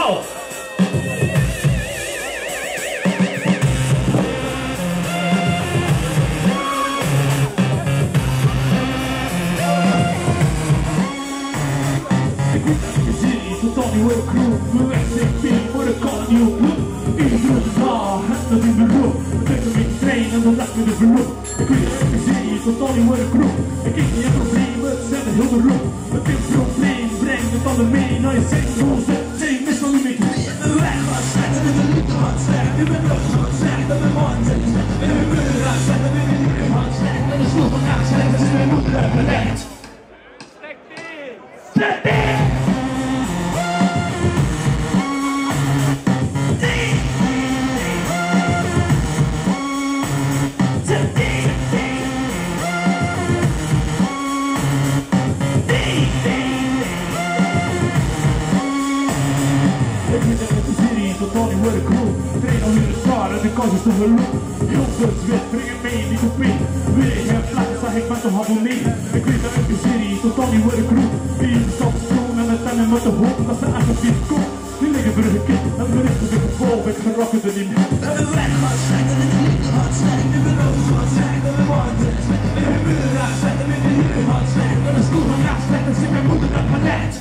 allemaal! Tot niet worden groep, mijn SCP voor de kan nieuw bloed. Ieder grote dag, het dat in de roep. Ik ben niet trainen en dan laat me de verloop. Ik weet het, ik zie je, tot niet worden groep. Ik kijk niet aan problemen, het zijn er heel de roep. Het is een probleem, breng het alle mee naar je zinloos. Zing, mis van nu mee. De weg was slecht en de liefde was slecht. Ik ben ook zo slecht en mijn man zit slecht. En mijn moeder was slecht en mijn liefde was slecht. En de school van naast slecht en mijn moeder heeft belegd. Slecht in! Slecht in! Tot al die worden cool. Train al in de stad en de kans is te geloop. Jongens wit, breng het mee, niet op mee. Weer ik heb vlakken, zag ik met de handel mee. Ik weet dat ik de serie, tot al die worden cool. Die is op de schoon en met tanden met de hoop dat ze echt op iets komt. Nu liggen we een kind en we richten weer gevolg. Ik gerokken er niet meer. En de weg gaat slecht en de liefde gaat slecht. Nu ben ik zo slecht en mijn man zit slecht. En mijn moeder gaat slecht en mijn liefde gaat slecht. En de school van naast slecht en zit mijn moeder op mijn net.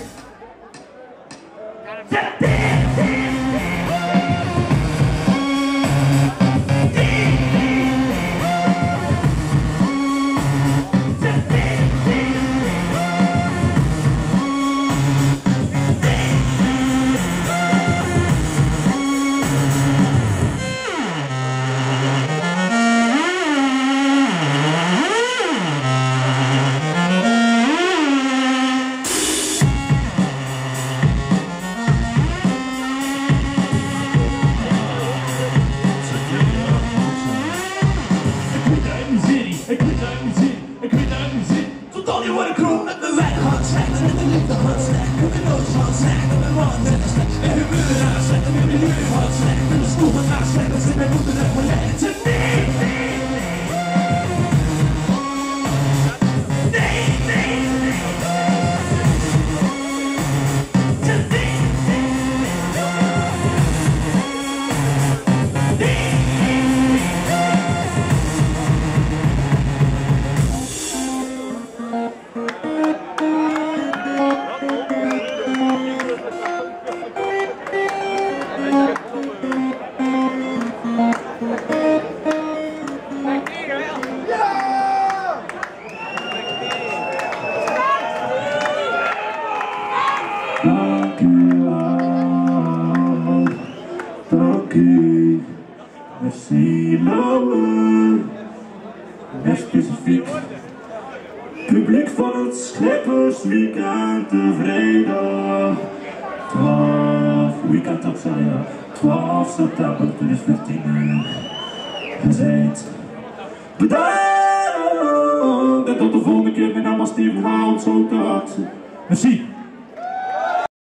Dankie, merci Lauwe. Meer specifiek. Publiek van het Schippersweekend tevreden. 12 september 2014. Gezegd. Bedankt! En tot de volgende keer. Mijn naam is Steven Hout. Zo tot. Merci.